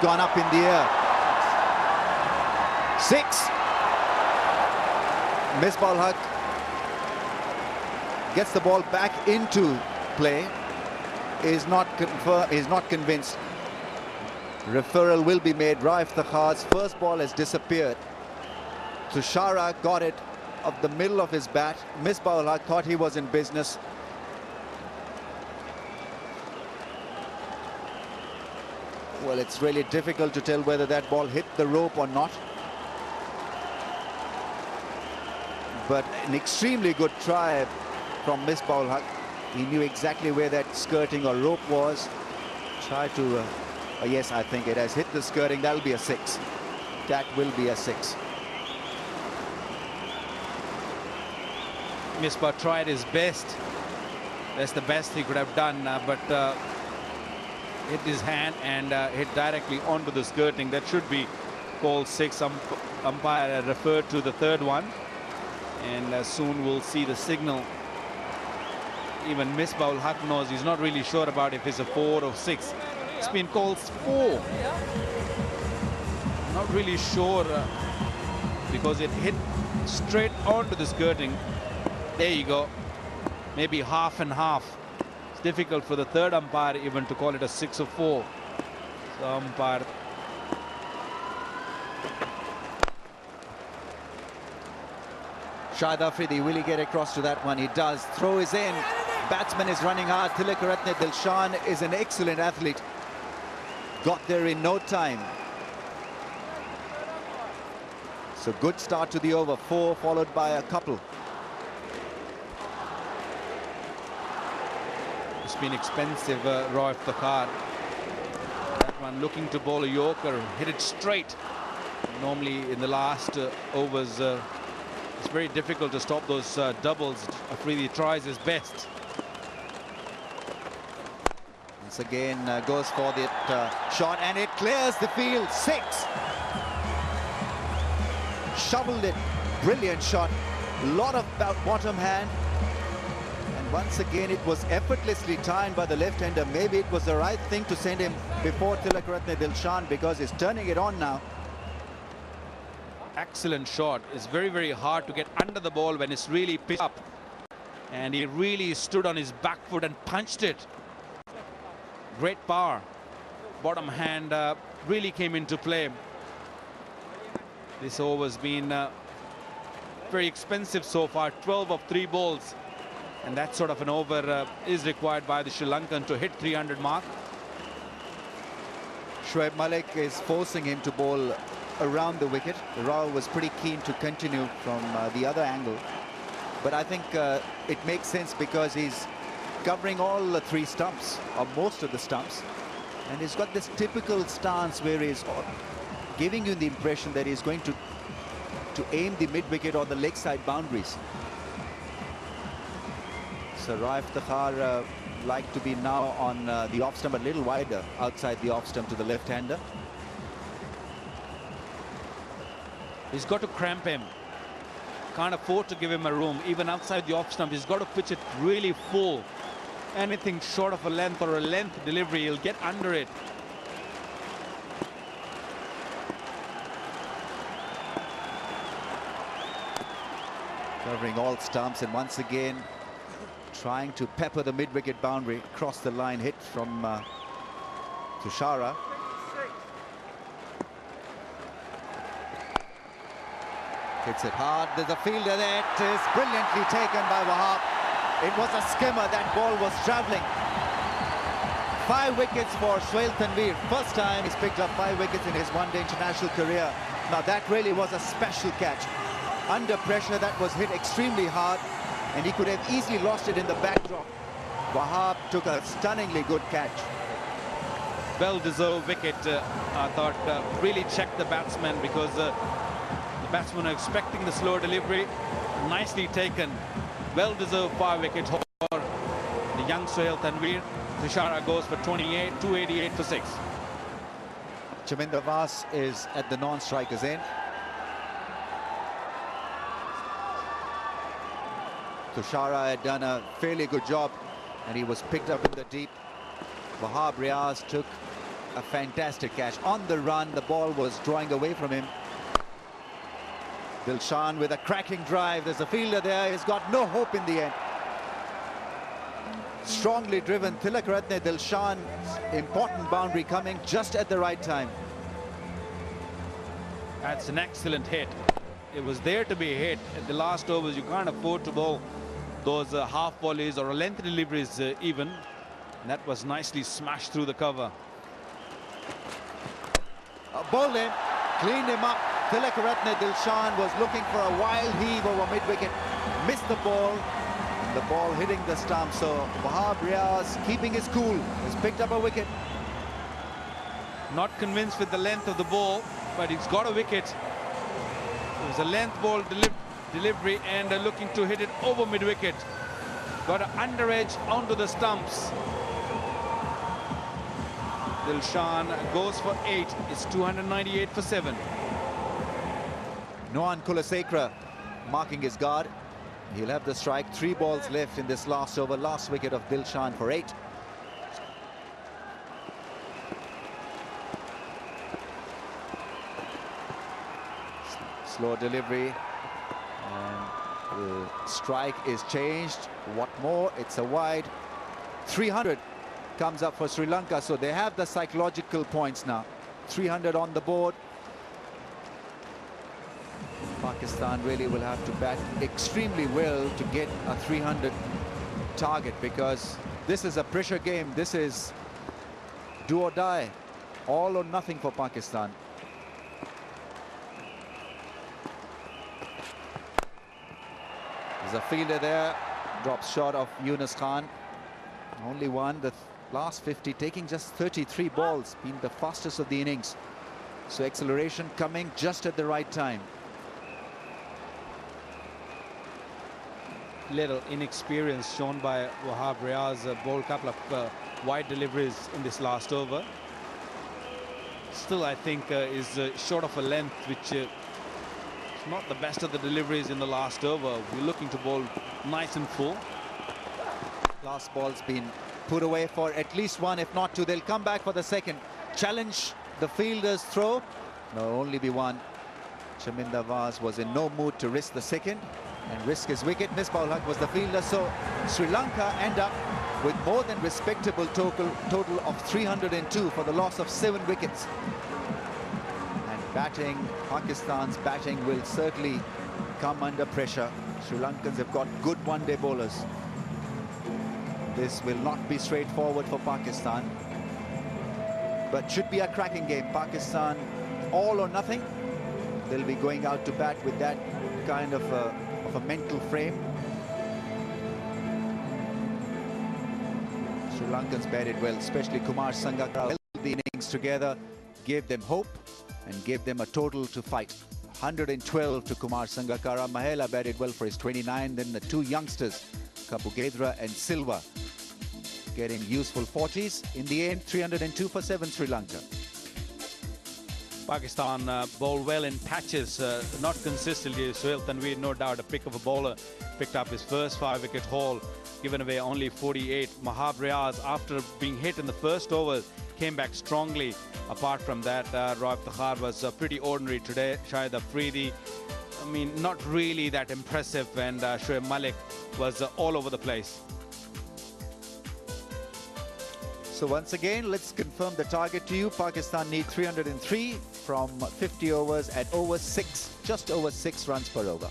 gone up in the air. 6. Misbah-ul-Haq gets the ball back into play. Is not convinced. Referral will be made. Raif Takhar's first ball has disappeared. Tushara got it of the middle of his bat. Misbah-ul-Haq thought he was in business. Well, it's really difficult to tell whether that ball hit the rope or not. But an extremely good try from Misbah-ul-Haq. He knew exactly where that skirting or rope was. Tried to... yes, I think it has hit the skirting. That'll be a 6. That will be a 6. Misbah tried his best. That's the best he could have done, but hit his hand and hit directly onto the skirting. That should be called 6. Umpire referred to the third one, and soon we'll see the signal. Even Misbah-ul-Haq knows he's not really sure about if it's a 4 or 6. It's been called 4. Not really sure because it hit straight onto the skirting. There you go. Maybe half and half. It's difficult for the third umpire even to call it a 6 or 4. So umpire. Shahid Afridi, will he get across to that one? He does. Throw is in. Batsman is running hard. Tilakaratne Dilshan is an excellent athlete. Got there in no time. So good start to the over. 4 followed by a couple. It's been expensive, Raif Takhar. That one looking to bowl a Yorker. Hit it straight. Normally in the last overs, it's very difficult to stop those doubles. Afridi tries his best. Once again goes for the shot and it clears the field. 6. Shoveled it. Brilliant shot. Lot of bottom hand. And once again it was effortlessly timed by the left-hander. Maybe it was the right thing to send him before Tilakaratne Dilshan because he's turning it on now. Excellent shot. It's very, very hard to get under the ball when it's really pitched up. And he really stood on his back foot and punched it. Great power. Bottom hand really came into play. This over's been very expensive so far. 12 of 3 balls. And that sort of an over is required by the Sri Lankan to hit 300 mark. Shoaib Malik is forcing him to bowl around the wicket. Rao was pretty keen to continue from the other angle. But I think it makes sense because he's covering all the 3 stumps, or most of the stumps. And he's got this typical stance where he's giving you the impression that he's going to aim the mid-wicket or the leg side boundaries. So Raif Takhar like to be now on the off stump, a little wider outside the off stump to the left-hander. He's got to cramp him. Can't afford to give him a room. Even outside the off stump, he's got to pitch it really full. Anything short of a length or a length delivery, he'll get under it. Covering all stumps and once again trying to pepper the mid-wicket boundary. Across the line hit from Tushara. Hits it hard. There's a fielder there. It is brilliantly taken by Wahab. It was a skimmer. That ball was travelling. 5 wickets for Sohail Tanveer. First time he's picked up 5 wickets in his one-day international career. Now that really was a special catch. Under pressure, that was hit extremely hard, and he could have easily lost it in the backdrop. Wahab took a stunningly good catch. Well-deserved wicket, I thought. Really checked the batsman because the batsmen are expecting the slow delivery. Nicely taken. Well-deserved 5 wickets for the young Sohail Tanveer. Tushara goes for 28, 288 for 6. Chaminda Vas is at the non-strikers end. Tushara had done a fairly good job and he was picked up in the deep. Wahab Riaz took a fantastic catch. On the run, the ball was drawing away from him. Dilshan with a cracking drive. There's a fielder there. He's got no hope in the end. Strongly driven. Tilakaratne Dilshan's important boundary coming just at the right time. That's an excellent hit. It was there to be hit. At the last overs, you can't afford to bowl those half volleys or length deliveries even. And that was nicely smashed through the cover. Bowled in, cleaned him up. Tilakaratne Dilshan was looking for a wild heave over mid-wicket. Missed the ball. The ball hitting the stump. So Wahab Riaz, keeping his cool, has picked up a wicket. Not convinced with the length of the ball, but he's got a wicket. It was a length ball delivery and looking to hit it over mid-wicket. Got an under edge onto the stumps. Dilshan goes for 8. It's 298 for 7. Nohan Kulasekara marking his guard. He'll have the strike. 3 balls left in this last over. Last wicket of Dilshan for 8. Slow delivery. And the strike is changed. What more? It's a wide. 300 comes up for Sri Lanka. So they have the psychological points now. 300 on the board. Pakistan really will have to bat extremely well to get a 300 target, because this is a pressure game. This is do or die, all or nothing for Pakistan. There's a fielder there, drops short of Yunus Khan. Only one, the last 50, taking just 33 balls, being the fastest of the innings. So acceleration coming just at the right time. Little inexperience shown by Wahab Riaz. Bowled a couple of wide deliveries in this last over. Still, I think is short of a length, which is not the best of the deliveries in the last over. We're looking to bowl nice and full. Last ball's been put away for at least 1, if not 2. They'll come back for the second. Challenge the fielder's throw. No, only be 1. Chaminda Vaz was in no mood to risk the second and risk his wicket. Misbah ul Haq was the fielder. So Sri Lanka end up with more than respectable total of 302 for the loss of 7 wickets. And batting, Pakistan's batting will certainly come under pressure. Sri Lankans have got good one-day bowlers. This will not be straightforward for Pakistan, but should be a cracking game. Pakistan, all or nothing. They'll be going out to bat with that kind of a mental frame. Sri Lankans batted well, especially Kumar Sangakkara. Held the innings together, gave them hope and gave them a total to fight. 112 to Kumar Sangakkara. Mahela batted well for his 29. Then the 2 youngsters, Kapugedra and Silva, getting useful 40s. In the end, 302 for 7 Sri Lanka. Pakistan bowled well in patches, not consistently. Sohail Tanveer, no doubt, a pick of a bowler, picked up his first 5-wicket haul, given away only 48. Wahab Riaz, after being hit in the first over, came back strongly. Apart from that, Roy Iftikhar was pretty ordinary today. Shahid Afridi, I mean, not really that impressive, and Shoaib Malik was all over the place. So once again, let's confirm the target to you. Pakistan need 303 from 50 overs at over 6, just over 6 runs per over.